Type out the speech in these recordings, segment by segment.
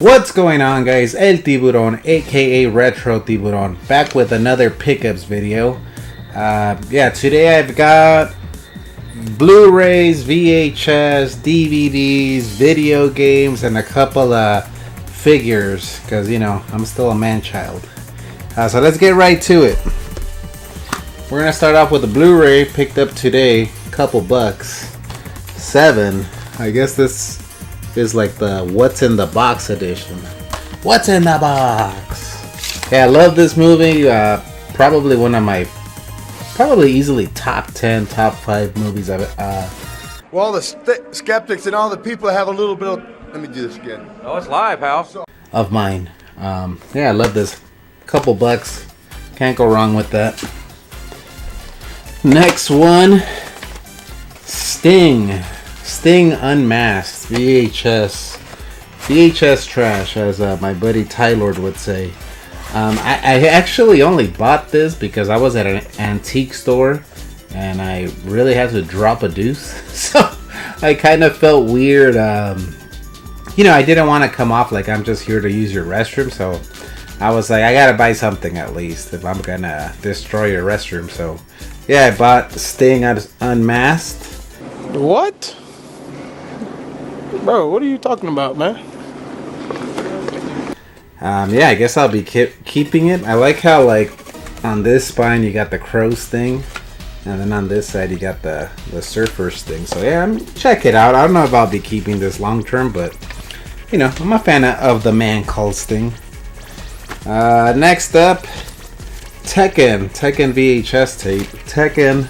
What's going on, guys? El Tiburon, aka Retro Tiburon, back with another pickups video. Today I've got Blu-rays, VHS, DVDs, video games, and a couple of figures, because you know I'm still a man-child. So let's get right to it. We're gonna start off with the Blu-ray picked up today, couple bucks, $7. I guess this is like the what's in the box edition. What's in the box? Yeah, I love this movie. Probably one of my, easily top 10, top 5 movies I've well, all the skeptics and all the people have a little bit of, let me do this again. Oh, it's live, pal. Of mine. Yeah, I love this. Couple bucks. Can't go wrong with that. Next one, Sting Unmasked, VHS trash, as my buddy Tylord would say. I actually only bought this because I was at an antique store and I really had to drop a deuce, so I kind of felt weird. You know, I didn't want to come off like I'm just here to use your restroom, so I was like, I gotta buy something at least if I'm gonna destroy your restroom. So yeah, I bought Sting Unmasked. What? Bro, what are you talking about, man? Yeah, I guess I'll be keeping it. I like how, like, on this spine you got the crow's thing, and then on this side you got the surfer's thing. So yeah, check it out. I don't know if I'll be keeping this long term, but you know, I'm a fan of the man called Sting. Next up, Tekken VHS tape. Tekken,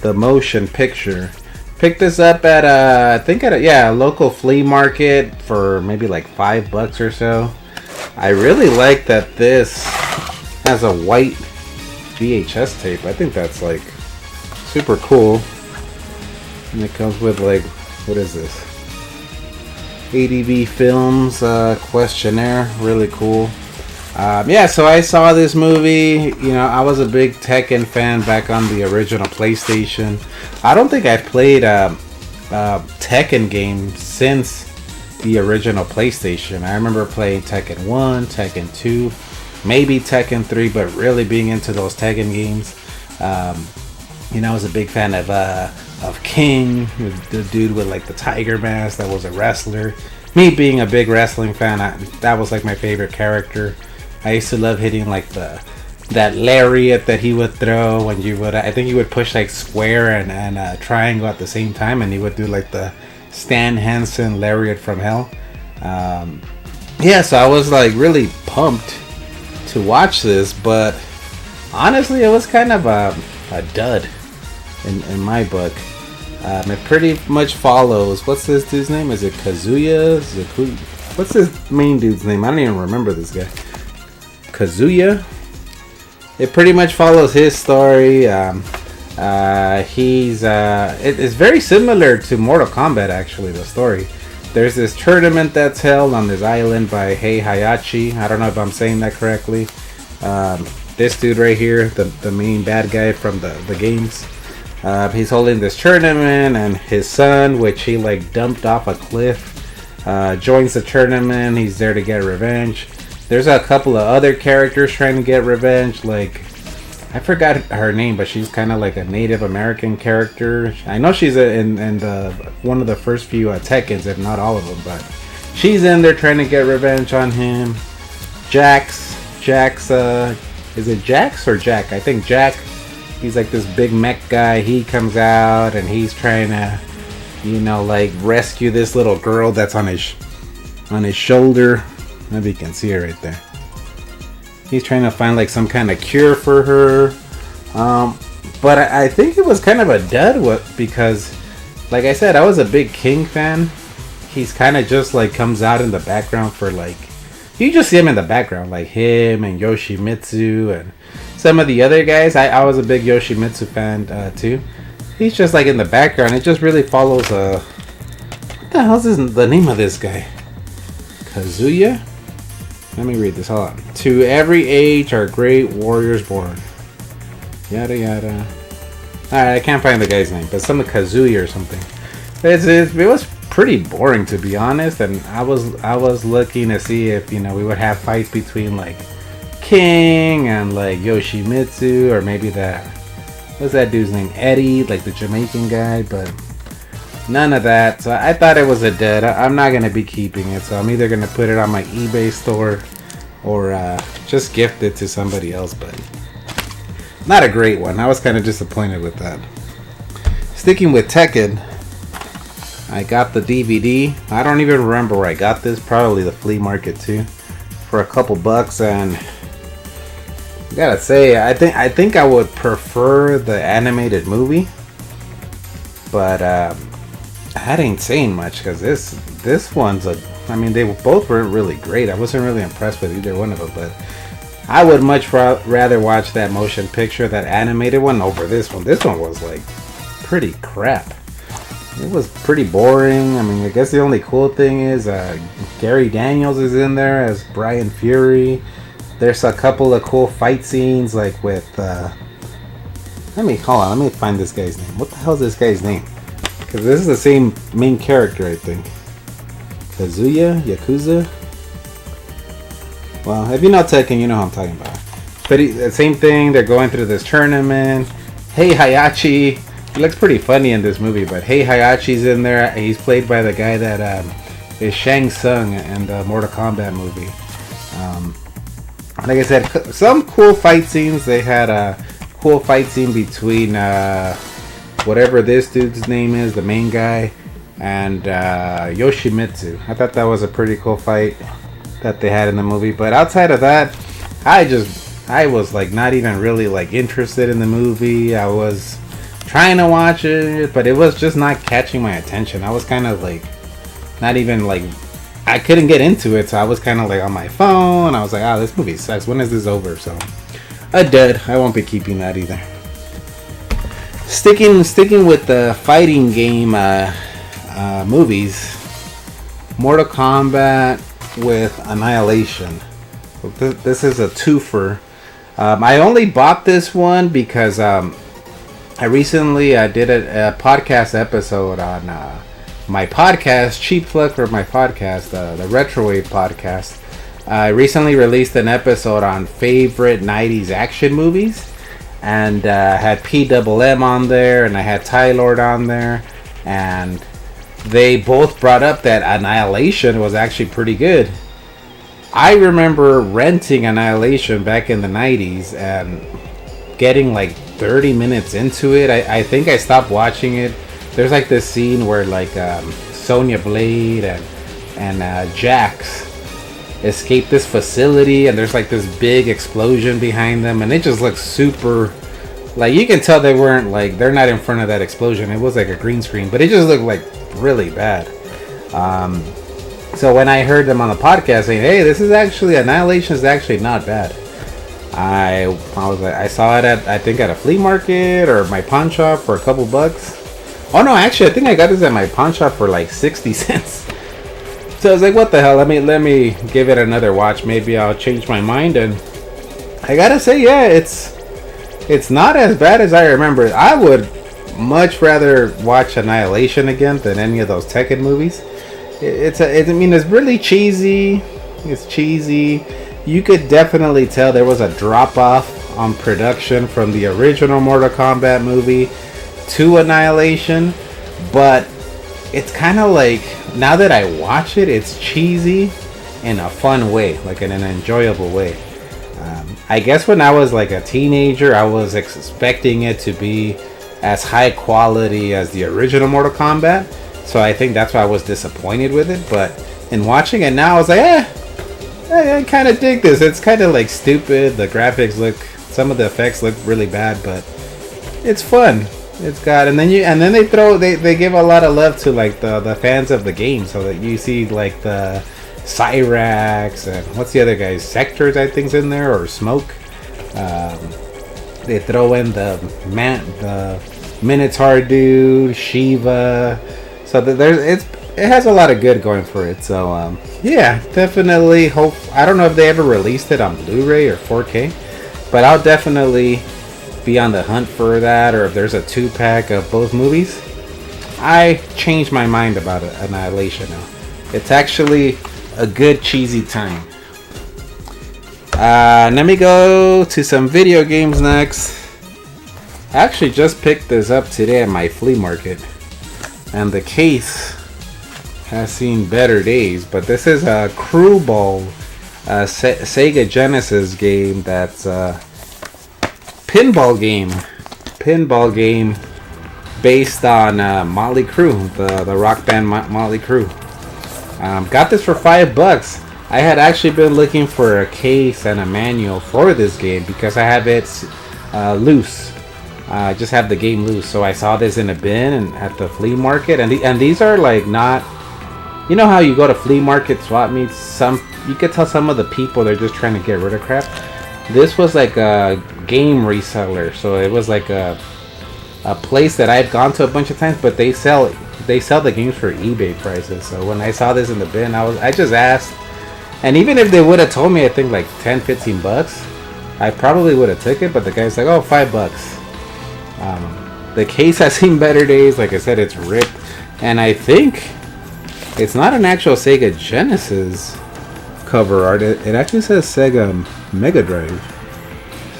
the motion picture. Picked this up at I think at a local flea market for maybe like $5 or so. I really like that this has a white VHS tape. I think that's like super cool. And it comes with like, what is this? ADV Films questionnaire. Really cool. Yeah, so I saw this movie. You know, I was a big Tekken fan back on the original PlayStation. I don't think I've played a Tekken game since the original PlayStation. I remember playing Tekken 1, Tekken 2, maybe Tekken 3, but really being into those Tekken games. You know, I was a big fan of King, the dude with like the tiger mask that was a wrestler. Me being a big wrestling fan, that was like my favorite character. I used to love hitting like that lariat that he would throw when you would, I think he would push like square and triangle at the same time, and he would do like the Stan Hansen lariat from hell. Yeah, so I was like really pumped to watch this, but honestly it was kind of a dud in my book. It pretty much follows, what's this dude's name? Is it Kazuya? What's this main dude's name? I don't even remember this guy. Kazuya. It pretty much follows his story. It's very similar to Mortal Kombat, actually, the story. There's this tournament that's held on this island by Hei Hayachi. I don't know if I'm saying that correctly. This dude right here, the main bad guy from the games, he's holding this tournament, and his son, which he like dumped off a cliff, joins the tournament. He's there to get revenge. There's a couple of other characters trying to get revenge, like, I forgot her name, but she's kind of like a Native American character. I know she's in one of the first few Tekkens, if not all of them, but she's in there trying to get revenge on him. Jax, is it Jax or Jack? I think Jack. He's like this big mech guy. He comes out and he's trying to, you know, like rescue this little girl that's on his shoulder. Maybe you can see her right there. He's trying to find like some kind of cure for her. But I think it was kind of a dud because, like I said, I was a big King fan. He's kind of just like comes out in the background for like, you just see him in the background, like him and Yoshimitsu and some of the other guys. I was a big Yoshimitsu fan too. He's just like in the background. It just really follows what the hell's the name of this guy? Kazuya? Let me read this. Hold on. To every age are great warriors born. Yada yada. Alright, I can't find the guy's name, but some Kazuya or something. It was pretty boring, to be honest. And I was looking to see if we would have fights between like King and like Yoshimitsu, or maybe what's that dude's name, Eddie, like the Jamaican guy, but none of that. So I thought it was a dud. I'm not gonna be keeping it, so I'm either gonna put it on my eBay store or just gift it to somebody else. But not a great one. I was kind of disappointed with that. Sticking with Tekken, I got the DVD. I don't even remember where I got this. Probably the flea market too, for a couple bucks. And I gotta say, I think I would prefer the animated movie, but that ain't saying much, because this one's they both were really great. I wasn't really impressed with either one of them, but I would much rather watch that motion picture, that animated one, over this one. This one was like pretty crap. It was pretty boring. I guess the only cool thing is Gary Daniels is in there as Brian Fury. There's a couple of cool fight scenes, like with let me find this guy's name. What the hell is this guy's name? Because this is the same main character, I think. Yakuza. Well, if you know Tekken, you know who I'm talking about. But the same thing. They're going through this tournament. Hey Hayachi. He looks pretty funny in this movie, but Hey Hayachi's in there. He's played by the guy that is Shang Tsung in the Mortal Kombat movie. Like I said, some cool fight scenes. They had a cool fight scene between whatever this dude's name is, the main guy, and Yoshimitsu. I thought that was a pretty cool fight that they had in the movie. But outside of that, I was like not even really like interested in the movie. I was trying to watch it, but it was just not catching my attention. I was kind of like not even like, I couldn't get into it, so I was kind of like on my phone. I was like, this movie sucks. When is this over? So a dud. I won't be keeping that either. Sticking with the fighting game movies, Mortal Kombat with Annihilation. This is a twofer. I only bought this one because I recently did a podcast episode on my podcast, Cheap Plug for my podcast, the Retrowave podcast. I recently released an episode on favorite 90s action movies, and had PWM on there, and I had Tylord on there, and they both brought up that Annihilation was actually pretty good. I remember renting Annihilation back in the 90s and getting like 30 minutes into it. I think I stopped watching it. There's like this scene where like Sonya Blade and Jax escape this facility, and there's like this big explosion behind them, and it just looks super, like you can tell they're not in front of that explosion. It was like a green screen, but it just looked like really bad. So when I heard them on the podcast saying, hey, this is actually, Annihilation is actually not bad, I was like, I saw it at a flea market or my pawn shop for a couple bucks. Oh no, actually I think I got this at my pawn shop for like 60 cents. So I was like, what the hell, let me give it another watch. Maybe I'll change my mind. And I gotta say, yeah, it's not as bad as I remember. I would much rather watch Annihilation again than any of those Tekken movies. It's really cheesy. It's cheesy. You could definitely tell there was a drop off on production from the original Mortal Kombat movie to Annihilation, but it's kind of like, now that I watch it, it's cheesy in a fun way, like in an enjoyable way. I guess when I was like a teenager, I was expecting it to be as high quality as the original Mortal Kombat, so I think that's why I was disappointed with it. But in watching it now, I was like, I kind of dig this. It's kind of like stupid. The graphics some of the effects look really bad, but it's fun. It's got, and then they give a lot of love to like the fans of the game, so that you see like the Cyrax and what's the other guys, Sectors I think's in there, or Smoke. They throw in the Minotaur dude, Shiva, so that it has a lot of good going for it. So yeah, definitely hope. I don't know if they ever released it on Blu-ray or 4K, but I'll definitely be on the hunt for that, or if there's a 2-pack of both movies, I changed my mind about it, Annihilation now. It's actually a good cheesy time. Let me go to some video games next. I actually just picked this up today at my flea market, and the case has seen better days. But this is a Crew Ball, Sega Genesis game. That's a pinball game based on Motley Crue, the rock band Motley Crue. Got this for $5. I had actually been looking for a case and a manual for this game because I have it loose. I just have the game loose, so I saw this in a bin and at the flea market, and these are like not, you know how you go to flea market swap meets, you could tell some of the people they're just trying to get rid of crap. This was like a game reseller, so it was like a place that I've gone to a bunch of times, but they sell the games for eBay prices. So when I saw this in the bin, I just asked, and even if they would have told me, I think like $10-15, I probably would have took it, but the guy's like, oh, $5. The case has seen better days. Like I said, it's ripped, and I think it's not an actual Sega Genesis cover art. It actually says Sega Mega Drive.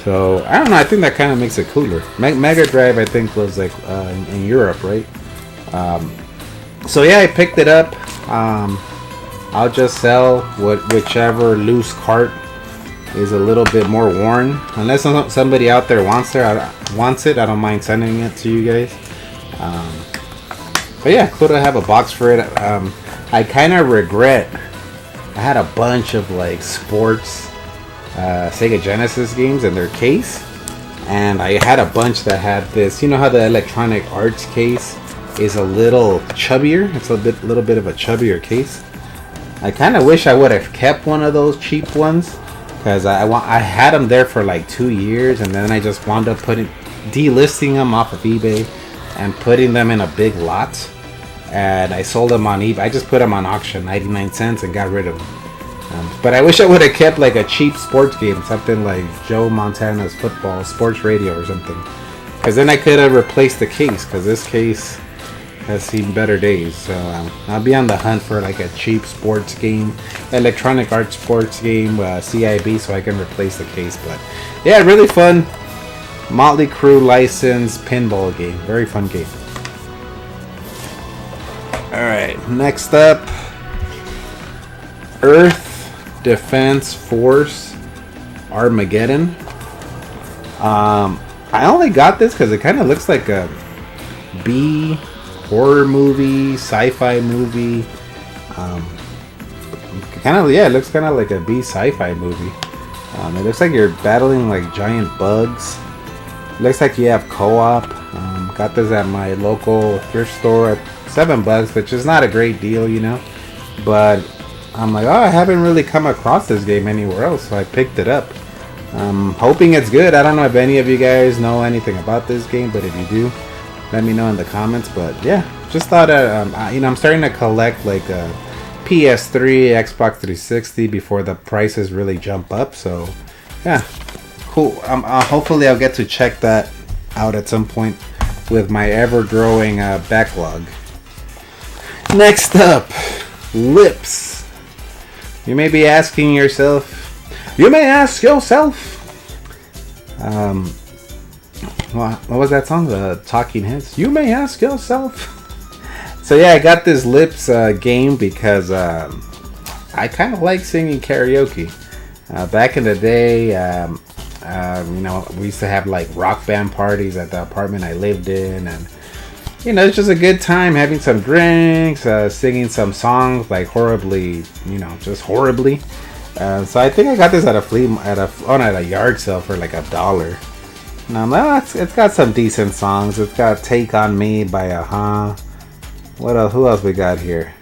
So I don't know. I think that kind of makes it cooler. Mega Drive, I think, was like in Europe, right? So yeah, I picked it up. I'll just sell whichever loose cart is a little bit more worn. Unless somebody out there wants it, I don't mind sending it to you guys. But yeah, cool to have a box for it. I kind of regret, I had a bunch of like sports Sega Genesis games in their case, and I had a bunch that had this. You know how the Electronic Arts case is a little chubbier? It's a little bit of a chubbier case. I kind of wish I would have kept one of those cheap ones, because I had them there for like 2 years, and then I just wound up delisting them off of eBay and putting them in a big lot, and I sold them on eBay. I just put them on auction, 99 cents, and got rid of them. But I wish I would have kept like a cheap sports game, something like Joe Montana's Football Sports Radio or something, because then I could have replaced the case, because this case has seen better days. So I'll be on the hunt for like a cheap sports game, Electronic Arts sports game, CIB, so I can replace the case. But yeah, really fun Motley Crue licensed pinball game. Very fun game. Alright, next up, Earth Defense Force Armageddon. I only got this because it kind of looks like a B horror movie, sci-fi movie. It looks kind of like a B sci-fi movie. It looks like you're battling like giant bugs. It looks like you have co-op. Got this at my local thrift store at $7, which is not a great deal, you know. But I'm like, I haven't really come across this game anywhere else, so I picked it up. Hoping it's good. I don't know if any of you guys know anything about this game, but if you do, let me know in the comments. But yeah, just thought I'm starting to collect like a PS3, Xbox 360 before the prices really jump up. So yeah, cool. Hopefully I'll get to check that out at some point with my ever-growing backlog. Next up, Lips. You may be asking yourself, what was that song? The Talking Heads. You may ask yourself. So yeah, I got this Lips game because I kind of like singing karaoke. Back in the day, we used to have like rock band parties at the apartment I lived in, and it's just a good time having some drinks, singing some songs like horribly, just horribly. So I think I got this at a yard sale for like $1. And I'm like, it's got some decent songs. It's got "Take on Me" by What else? Who else we got here?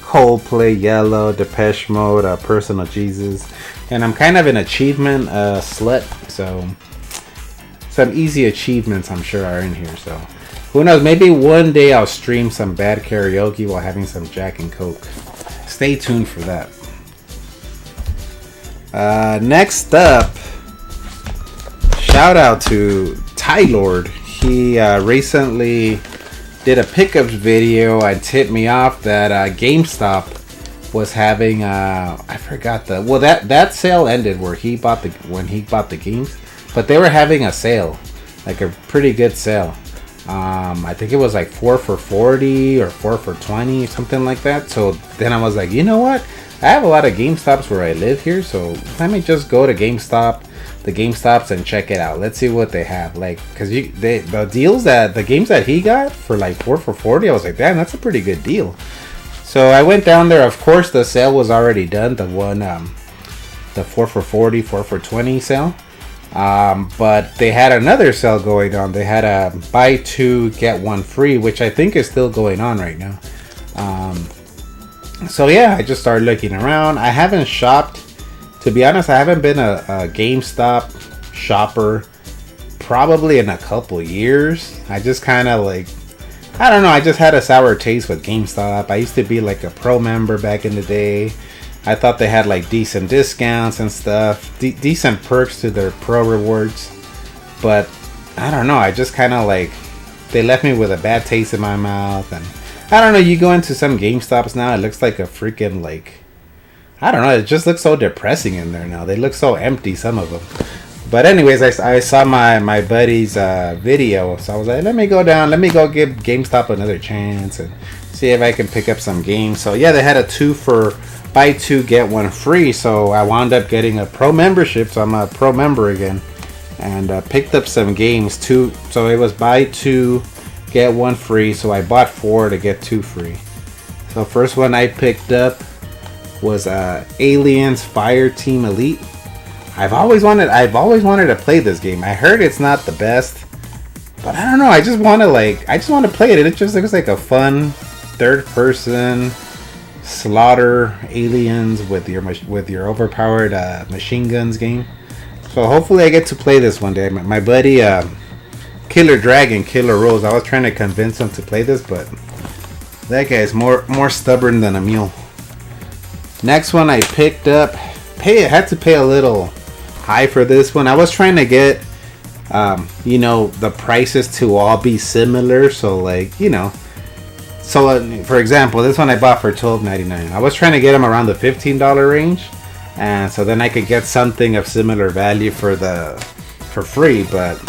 Coldplay, Yellow, Depeche Mode, Personal Jesus. And I'm kind of an achievement slut, so some easy achievements I'm sure are in here. So who knows? Maybe one day I'll stream some bad karaoke while having some Jack and Coke. Stay tuned for that. Next up, shout out to Ty Lord. He recently did a pickups video and tipped me off that GameStop was having I forgot that sale ended where when he bought the games, but they were having a sale, like a pretty good sale. I think it was like 4 for $40 or 4 for $20, something like that. So then I was like, you know what? I have a lot of GameStops where I live here, so let me just go to the GameStops and check it out. Let's see what they have. Like, cause the games that he got for like 4 for $40, I was like, damn, that's a pretty good deal. So I went down there. Of course, the sale was already done. The 4 for $40, 4 for $20 sale. But they had another sale going on. They had a buy 2 get 1 free, which I think is still going on right now. So yeah, I just started looking around. I haven't shopped, to be honest. I haven't been a GameStop shopper probably in a couple years. I just kind of like, I don't know, I just had a sour taste with GameStop. I used to be like a pro member back in the day. I thought they had like decent discounts and stuff, decent perks to their pro rewards. But I don't know, I just kind of like, they left me with a bad taste in my mouth. And I don't know, you go into some GameStops now, it looks like a freaking like, I don't know, it just looks so depressing in there now. They look so empty, some of them. But anyways, I saw my buddy's video, so I was like, let me go give GameStop another chance and see if I can pick up some games. So yeah, they had a buy 2 get 1 free, so I wound up getting a pro membership, so I'm a pro member again, and picked up some games too. So it was buy 2 get 1 free, so I bought 4 to get 2 free. So first one I picked up was Aliens Fireteam Elite. I've always wanted to play this game. I heard it's not the best, but I don't know, I just want to play it. It just looks like a fun third person slaughter aliens with your overpowered machine guns game. So hopefully I get to play this one day. My buddy Killer Rose, I was trying to convince him to play this, but that guy's more stubborn than a mule. Next one I picked up, I had to pay a little high for this one. I was trying to get the prices to all be similar, so like, so for example, this one I bought for $12.99. I was trying to get them around the $15 range, and so then I could get something of similar value for free. But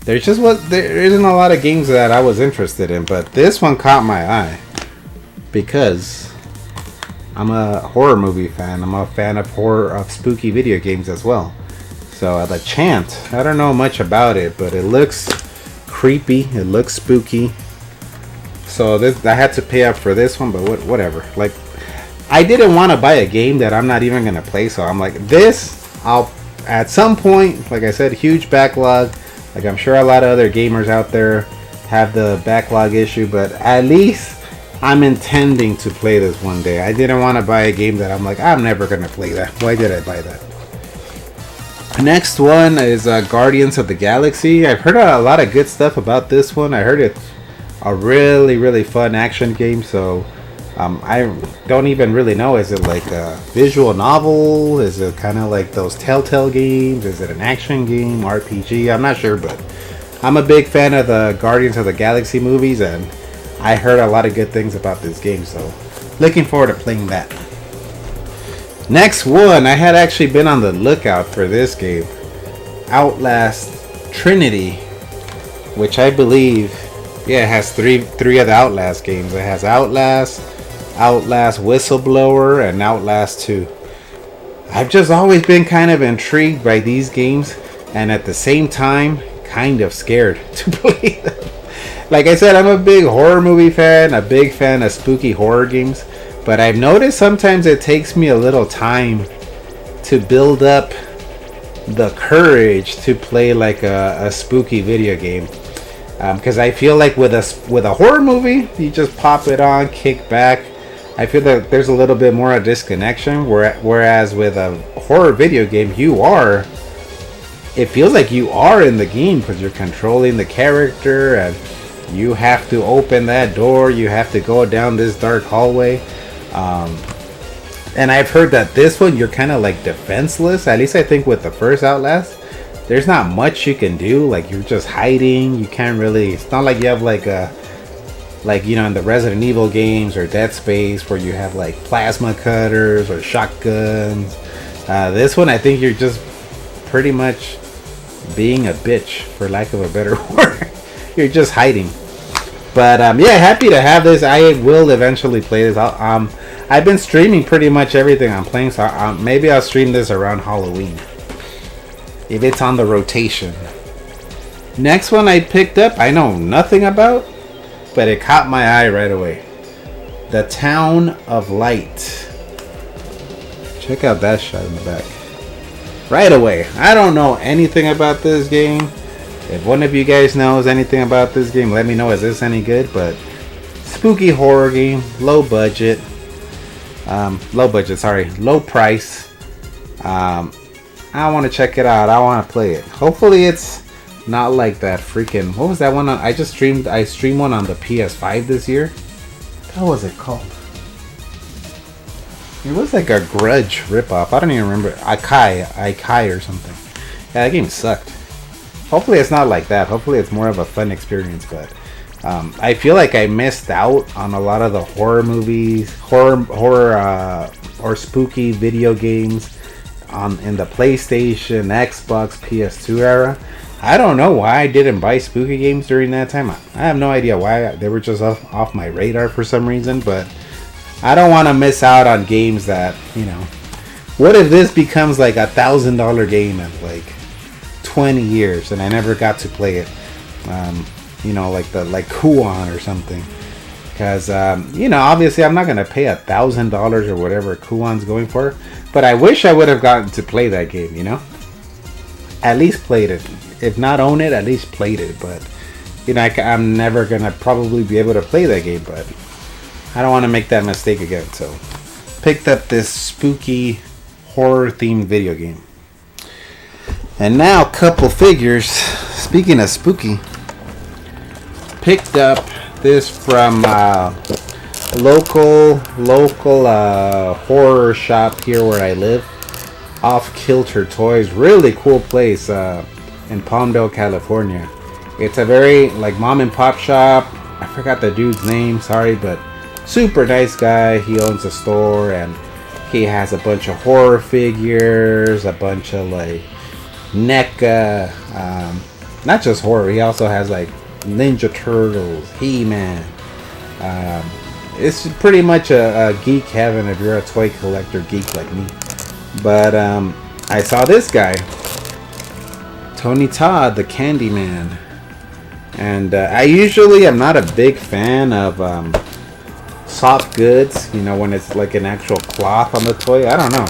there isn't a lot of games that I was interested in, but this one caught my eye because I'm a horror movie fan. I'm a fan of spooky video games as well. So The Chant, I don't know much about it, but it looks creepy. It looks spooky. So I had to pay up for this one, but whatever. Like, I didn't want to buy a game that I'm not even gonna play. So I'm like, I'll at some point. Like I said, huge backlog. Like I'm sure a lot of other gamers out there have the backlog issue, but at least I'm intending to play this one day. I didn't want to buy a game that I'm like, I'm never going to play that. Why did I buy that? Next one is Guardians of the Galaxy. I've heard a lot of good stuff about this one. I heard it's a really, really fun action game. So I don't even really know. Is it like a visual novel? Is it kind of like those Telltale games? Is it an action game, RPG? I'm not sure, but I'm a big fan of the Guardians of the Galaxy movies, and I heard a lot of good things about this game, so looking forward to playing that. Next one, I had actually been on the lookout for this game, Outlast Trinity, which I believe, it has three of the Outlast games. It has Outlast Whistleblower, and Outlast 2. I've just always been kind of intrigued by these games, and at the same time, kind of scared to play them. Like I said, I'm a big horror movie fan, a big fan of spooky horror games, but I've noticed sometimes it takes me a little time to build up the courage to play like a spooky video game. Because I feel like with a horror movie, you just pop it on, kick back. I feel that there's a little bit more of a disconnection, whereas with a horror video game, it feels like you are in the game because you're controlling the character and you have to open that door, you have to go down this dark hallway. And I've heard that this one, you're kind of like defenseless. At least I think with the first Outlast, there's not much you can do. Like, you're just hiding. You can't really, it's not like you have like a like, you know, in the Resident Evil games or Dead Space, where you have like plasma cutters or shotguns. This one, I think you're just pretty much being a bitch, for lack of a better word. You're just hiding. But yeah, happy to have this. I will eventually play this. I've been streaming pretty much everything I'm playing, so maybe I'll stream this around Halloween if it's on the rotation. Next one I picked up, I know nothing about, but it caught my eye right away. The Town of Light. Check out that shot in the back. Right away. I don't know anything about this game. If one of you guys knows anything about this game, let me know. Is this any good? But spooky horror game, low budget, low price. I want to check it out. I want to play it. Hopefully it's not like that freaking, what was that one I streamed one on the PS5 this year. What was it called? It was like a Grudge ripoff. I don't even remember. Ikai or something. Yeah, that game sucked. Hopefully it's not like that. Hopefully it's more of a fun experience. But I feel like I missed out on a lot of the horror movies, or spooky video games in the PlayStation, Xbox, PS2 era. I don't know why I didn't buy spooky games during that time. I have no idea why. They were just off my radar for some reason. But I don't want to miss out on games that, you know. What if this becomes like $1,000 game in like 20 years and I never got to play it? You know, like Kuon or something. Because, you know, obviously I'm not going to pay $1,000 or whatever Kuon's going for. But I wish I would have gotten to play that game, you know? At least played it. If not own it, at least played it. But, you know, I'm never going to probably be able to play that game. But I don't want to make that mistake again. So, picked up this spooky horror-themed video game. And now, couple figures. Speaking of spooky, picked up this from local horror shop here where I live, Off Kilter Toys. Really cool place in Palmdale, California. It's a very like mom and pop shop. I forgot the dude's name, sorry, but super nice guy. He owns a store and he has a bunch of horror figures, a bunch of like NECA, not just horror. He also has like Ninja Turtles, He-Man. It's pretty much a geek heaven if you're a toy collector geek like me. But I saw this guy, Tony Todd, the Candyman. And I usually am not a big fan of soft goods, you know, when it's like an actual cloth on the toy. I don't know.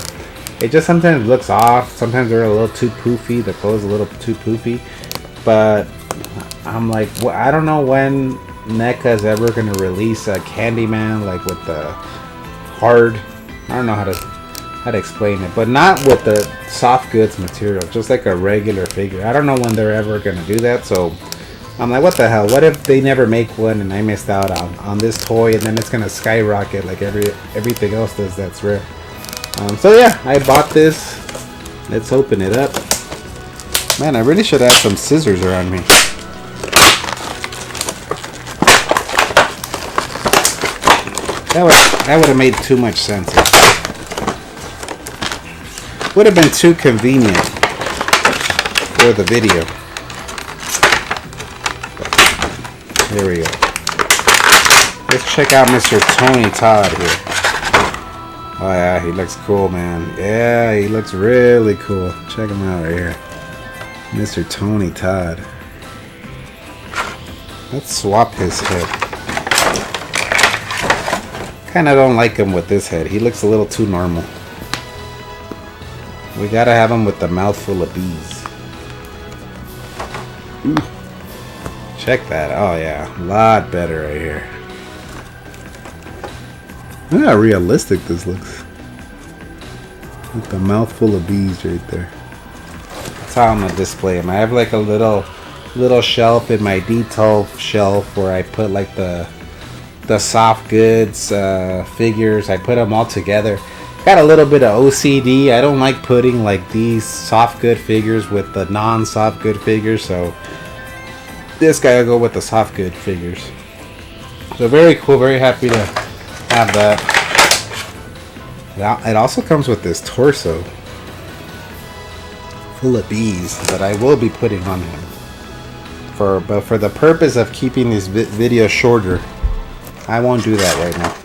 It just sometimes looks off. Sometimes they're a little too poofy. The clothes a little too poofy. But I'm like, well, I don't know when NECA is ever going to release a Candyman, like with the hard, I don't know how to explain it, but not with the soft goods material, just like a regular figure. I don't know when they're ever going to do that. So I'm like, what the hell? What if they never make one and I missed out on this toy, and then it's going to skyrocket like everything else does that's rare. So yeah, I bought this. Let's open it up. Man, I really should have some scissors around me. That would have made too much sense. Would have been too convenient for the video. Here we go. Let's check out Mr. Tony Todd here. Oh yeah, he looks cool, man. Yeah, he looks really cool. Check him out right here. Mr. Tony Todd. Let's swap his head. Kinda don't like him with this head. He looks a little too normal. We gotta have him with the mouth full of bees. Ooh. Check that. Oh yeah, a lot better right here. Look how realistic this looks. With the mouth full of bees right there. That's how I'm gonna display him. I have like a little shelf in my detail shelf where I put like the soft goods figures. I put them all together. Got a little bit of OCD. I don't like putting like these soft good figures with the non-soft good figures, so this guy will go with the soft good figures. So very cool, very happy to have that. It also comes with this torso full of bees that I will be putting on him. But for the purpose of keeping this video shorter, I won't do that right now.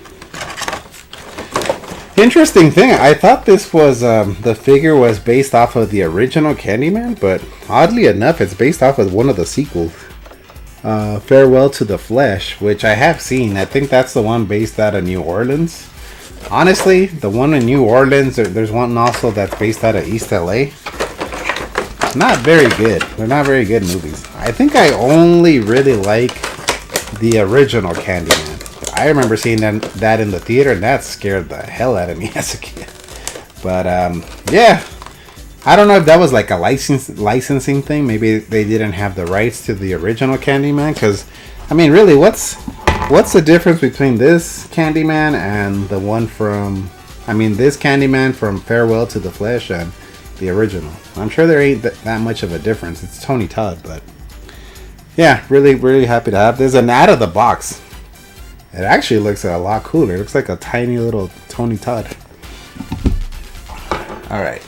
Interesting thing, I thought this was the figure was based off of the original Candyman, but oddly enough, it's based off of one of the sequels. Farewell to the Flesh, which I have seen. I think that's the one based out of New Orleans. Honestly, the one in New Orleans, there's one also that's based out of East LA. Not very good. They're not very good movies. I think I only really like the original Candyman. I remember seeing that in the theater, and that scared the hell out of me as a kid. But yeah, I don't know if that was like a licensing thing. Maybe they didn't have the rights to the original Candyman. Because I mean, really, what's the difference between this Candyman and the one from? I mean, this Candyman from Farewell to the Flesh and the original. I'm sure there ain't that much of a difference. It's Tony Todd, but yeah, really, really happy to have this. And out of the box, it actually looks a lot cooler. It looks like a tiny little Tony Todd. Alright.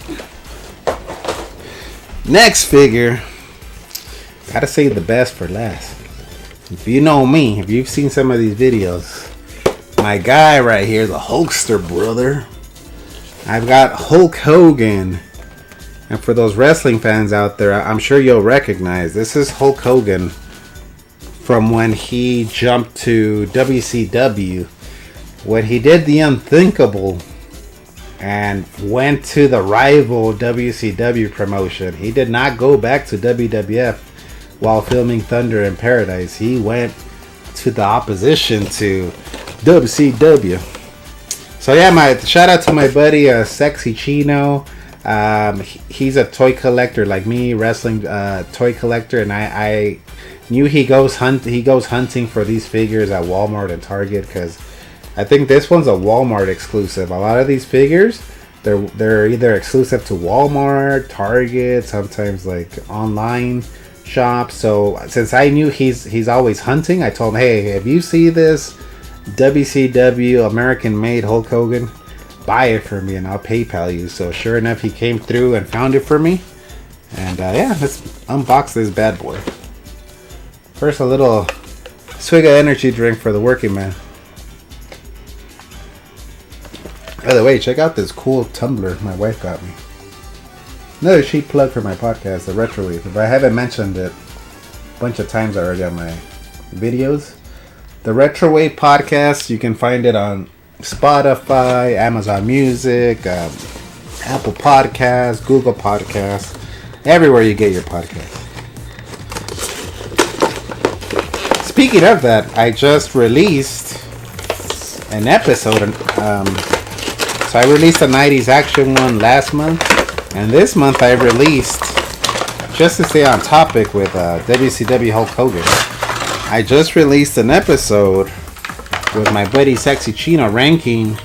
Next figure. Gotta save the best for last. If you know me, if you've seen some of these videos, my guy right here, the Hulkster brother. I've got Hulk Hogan. And for those wrestling fans out there, I'm sure you'll recognize this is Hulk Hogan from when he jumped to WCW, when he did the unthinkable and went to the rival WCW promotion. He did not go back to WWF while filming Thunder in Paradise. He went to the opposition to WCW. So yeah, my shout out to my buddy Sexy Chino. He's a toy collector like me, wrestling toy collector, and I knew he goes hunting for these figures at Walmart and Target, because I think this one's a Walmart exclusive. A lot of these figures, they're either exclusive to Walmart, Target, sometimes like online shops. So since I knew he's always hunting, I told him, hey, if you see this WCW American made Hulk Hogan, buy it for me and I'll PayPal you. So sure enough, he came through and found it for me. And yeah, let's unbox this bad boy. First, a little swig of energy drink for the working man. By the way, check out this cool tumbler my wife got me. Another cheap plug for my podcast, the Retrowave. If I haven't mentioned it a bunch of times already on my videos, the Retrowave podcast, you can find it on Spotify, Amazon Music, Apple Podcasts, Google Podcasts, everywhere you get your podcast. Speaking of that, I just released an episode. So I released a 90s action one last month, and this month I released, just to stay on topic with WCW Hulk Hogan, I just released an episode with my buddy Sexy Chino ranking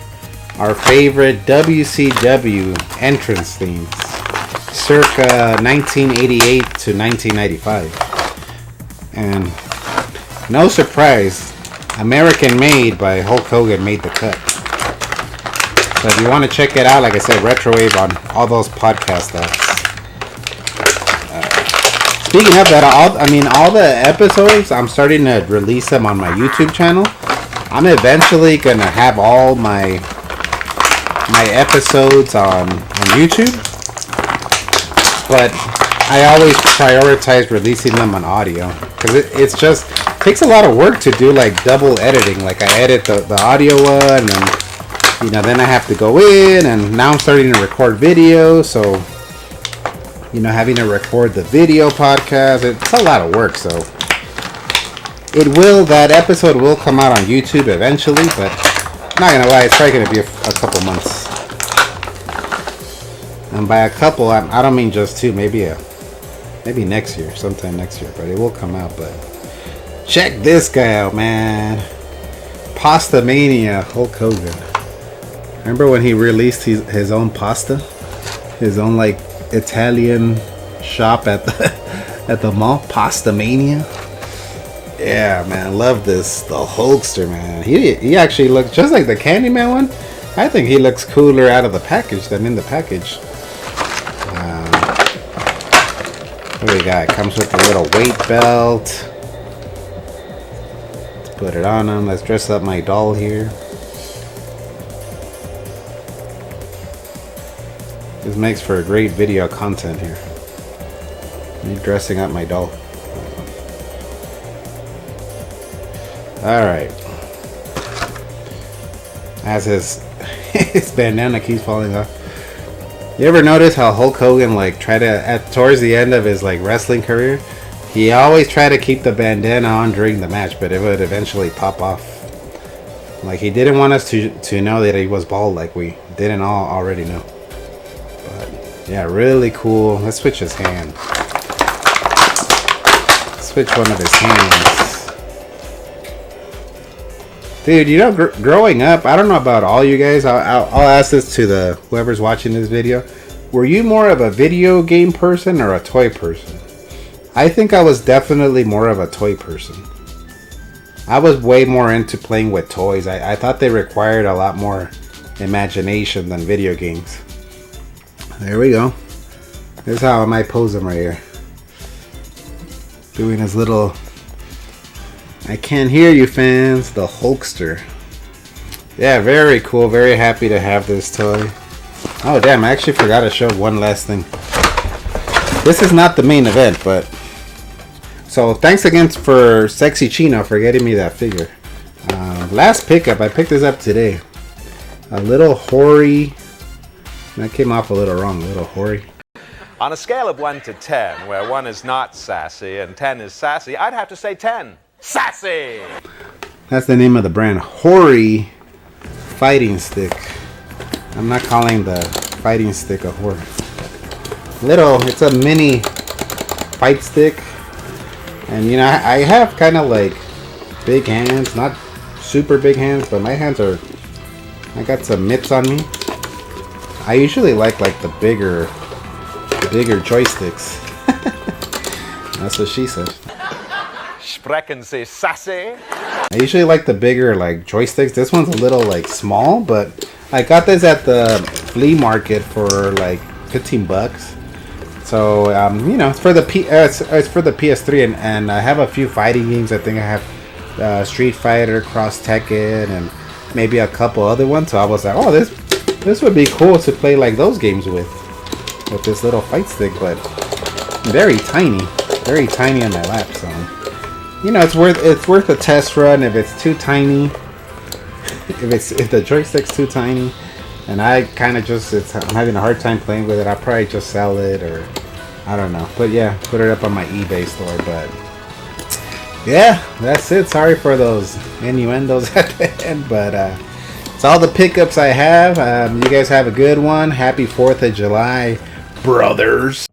our favorite WCW entrance themes circa 1988 to 1995. And no surprise, American Made by Hulk Hogan made the cut. So if you want to check it out, like I said, Retrowave on all those podcast apps. Speaking of that, all the episodes, I'm starting to release them on my YouTube channel. I'm eventually going to have all my episodes on YouTube. But I always prioritize releasing them on audio. Because it just takes a lot of work to do like double editing. Like I edit the audio one, and then I have to go in, and now I'm starting to record video. So, having to record the video podcast, it's a lot of work. So that episode will come out on YouTube eventually, but I'm not gonna lie, it's probably gonna be a couple months. And by a couple, I don't mean just two, maybe next year, sometime next year, but it will come out. But check this guy out, man. Pasta Mania Hulk Hogan. Remember when he released his own pasta? His own like Italian shop at the mall? Pasta Mania. Yeah, man, I love this. The Hulkster, man. He actually looks just like the Candyman one. I think he looks cooler out of the package than in the package. What do we got? It comes with a little weight belt. Let's put it on him. Let's dress up my doll here. This makes for great video content here. Me dressing up my doll. Alright. As his bandana keeps falling off. You ever notice how Hulk Hogan tried to towards the end of his wrestling career, he always tried to keep the bandana on during the match, but it would eventually pop off. He didn't want us to know that he was bald like we didn't all already know. But yeah, really cool. Let's switch his hand. Switch one of his hands. Dude, growing up, I don't know about all you guys. I'll ask this to whoever's watching this video. Were you more of a video game person or a toy person? I think I was definitely more of a toy person. I was way more into playing with toys. I thought they required a lot more imagination than video games. There we go. This is how I might pose him right here. Doing his little... I can't hear you, fans. The Hulkster. Yeah, very cool. Very happy to have this toy. Oh, damn. I actually forgot to show one last thing. This is not the main event, but... So, thanks again for Sexy Chino for getting me that figure. Last pickup. I picked this up today. A little hoary... That came off a little wrong. A little hoary. On a scale of 1 to 10, where 1 is not sassy and 10 is sassy, I'd have to say 10. Sassy! That's the name of the brand. Hoary fighting stick. I'm not calling the fighting stick a horror. It's a mini fight stick. And I have kind of big hands. Not super big hands, but my hands are... I got some mitts on me. I usually like the bigger joysticks. That's what she said. Sprechen Sie sassy? I usually like the bigger joysticks. This one's a little small, but I got this at the flea market for $15. So it's for the it's for the PS3, and I have a few fighting games. I think I have Street Fighter, Cross Tekken, and maybe a couple other ones. So I was like, oh, this would be cool to play those games with this little fight stick, but very tiny on my lap. So it's worth a test run. If it's too tiny, if the joystick's too tiny, and I kind of I'm having a hard time playing with it, I'll probably just sell it, or I don't know. But yeah, put it up on my eBay store. But yeah, that's it. Sorry for those innuendos at the end, but it's all the pickups I have. You guys have a good one. Happy 4th of July, brothers.